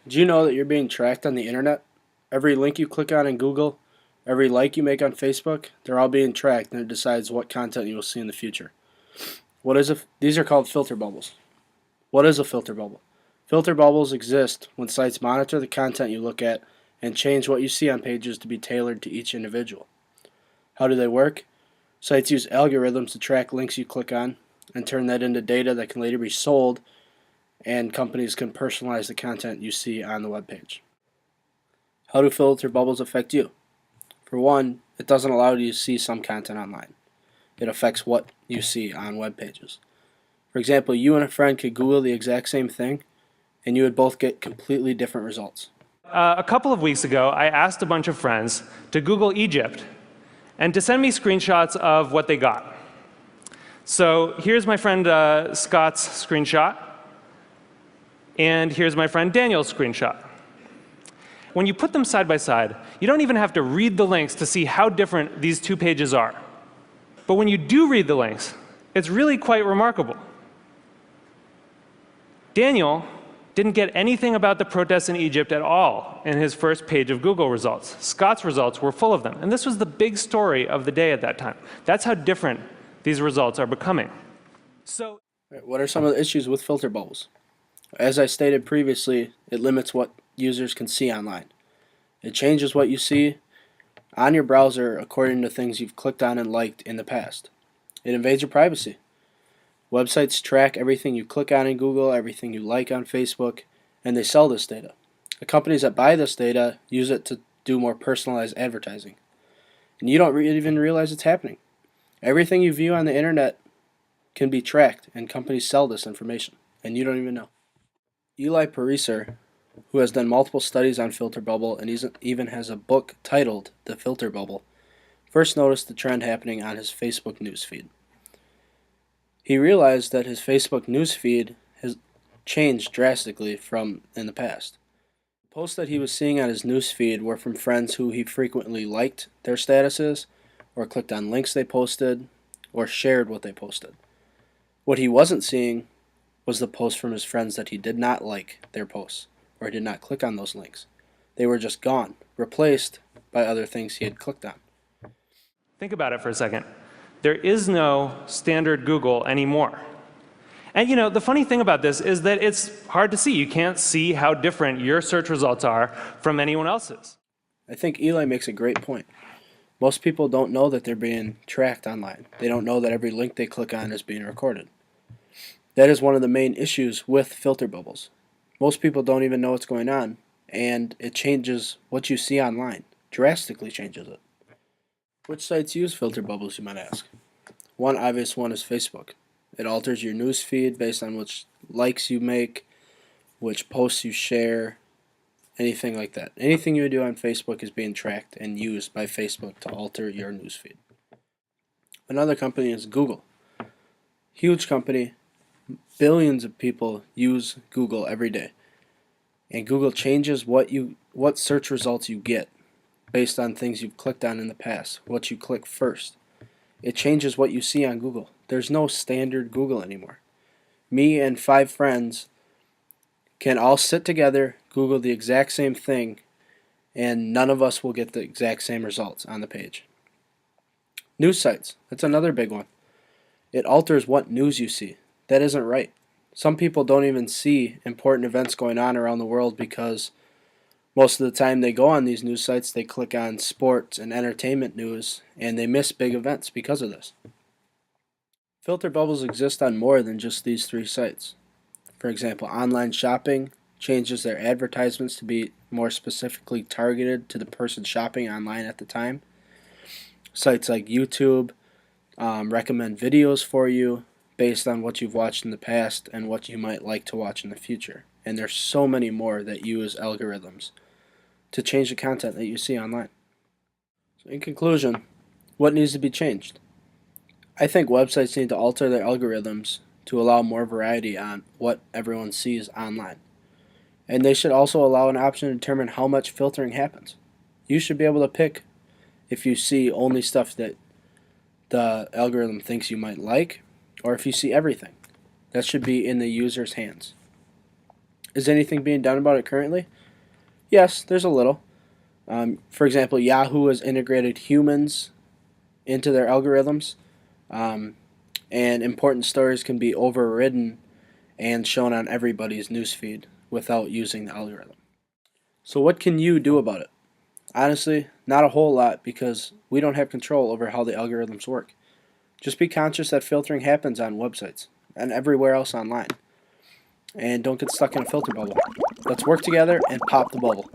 Do you know that you're being tracked on the internet? Every link you click on in Google, every like you make on Facebook, they're all being tracked and it decides what content you will see in the future. These are called filter bubbles. What is a filter bubble? Filter bubbles exist when sites monitor the content you look at and change what you see on pages to be tailored to each individual. How do they work? Sites use algorithms to track links you click on and turn that into data that can later be sold, and companies can personalize the content you see on the web page. How do filter bubbles affect you? For one, it doesn't allow you to see some content online. It affects what you see on web pages. For example, you and a friend could Google the exact same thing, and you would both get completely different results. A couple of weeks ago, I asked a bunch of friends to Google Egypt and to send me screenshots of what they got. So here's my friend Scott's screenshot, and here's my friend Daniel's screenshot. When you put them side by side, you don't even have to read the links to see how different these two pages are. But when you do read the links, it's really quite remarkable. Daniel didn't get anything about the protests in Egypt at all in his first page of Google results. Scott's results were full of them. And this was the big story of the day at that time. That's how different these results are becoming. So, What are some of the issues with filter bubbles? As I stated previously, it limits what users can see online. It changes what you see on your browser according to things you've clicked on and liked in the past. It invades your privacy. Websites track everything you click on in Google, everything you like on Facebook, and they sell this data. The companies that buy this data use it to do more personalized advertising. And you don't even realize it's happening. Everything you view on the internet can be tracked, and companies sell this information, and you don't even know. Eli Pariser, who has done multiple studies on filter bubble and even has a book titled The Filter Bubble, first noticed the trend happening on his Facebook newsfeed. He realized that his Facebook newsfeed has changed drastically from in the past. Posts that he was seeing on his newsfeed were from friends who he frequently liked their statuses, or clicked on links they posted, or shared what they posted. What he wasn't seeing was the posts from his friends that he did not like their posts, or did not click on those links. They were just gone, replaced by other things he had clicked on. think about it for a second. There is no standard Google anymore. And you know, the funny thing about this is that it's hard to see. You can't see how different your search results are from anyone else's. I think Eli makes a great point. Most people don't know that they're being tracked online. They don't know that every link they click on is being recorded. That is one of the main issues with filter bubbles. Most people don't even know what's going on, and it changes what you see online, drastically changes it. Which sites use filter bubbles, you might ask? One obvious one is Facebook. It alters your news feed based on which likes you make, which posts you share, anything like that. Anything you do on Facebook is being tracked and used by Facebook to alter your news feed. Another company is Google. Huge company. Billions of people use Google every day. And Google changes what search results you get based on things you've clicked on in the past, what you click first. It changes what you see on Google. There's no standard Google anymore. Me and 5 friends can all sit together, Google the exact same thing, and none of us will get the exact same results on the page. News sites, that's another big one. It alters what news you see. That isn't right. Some people don't even see important events going on around the world because most of the time they go on these news sites, they click on sports and entertainment news, and they miss big events because of this. Filter bubbles exist on more than just these 3 sites. For example, online shopping changes their advertisements to be more specifically targeted to the person shopping online at the time. Sites like YouTube recommend videos for you based on what you've watched in the past and what you might like to watch in the future. And there's so many more that use algorithms to change the content that you see online. So in conclusion, what needs to be changed? I think websites need to alter their algorithms to allow more variety on what everyone sees online. And they should also allow an option to determine how much filtering happens. You should be able to pick if you see only stuff that the algorithm thinks you might like, or if you see everything. That should be in the user's hands. Is anything being done about it currently? Yes, there's a little. For example, Yahoo has integrated humans into their algorithms, and important stories can be overridden and shown on everybody's newsfeed without using the algorithm. So what can you do about it? Honestly, not a whole lot, because we don't have control over how the algorithms work. Just be conscious that filtering happens on websites and everywhere else online. And don't get stuck in a filter bubble. Let's work together and pop the bubble.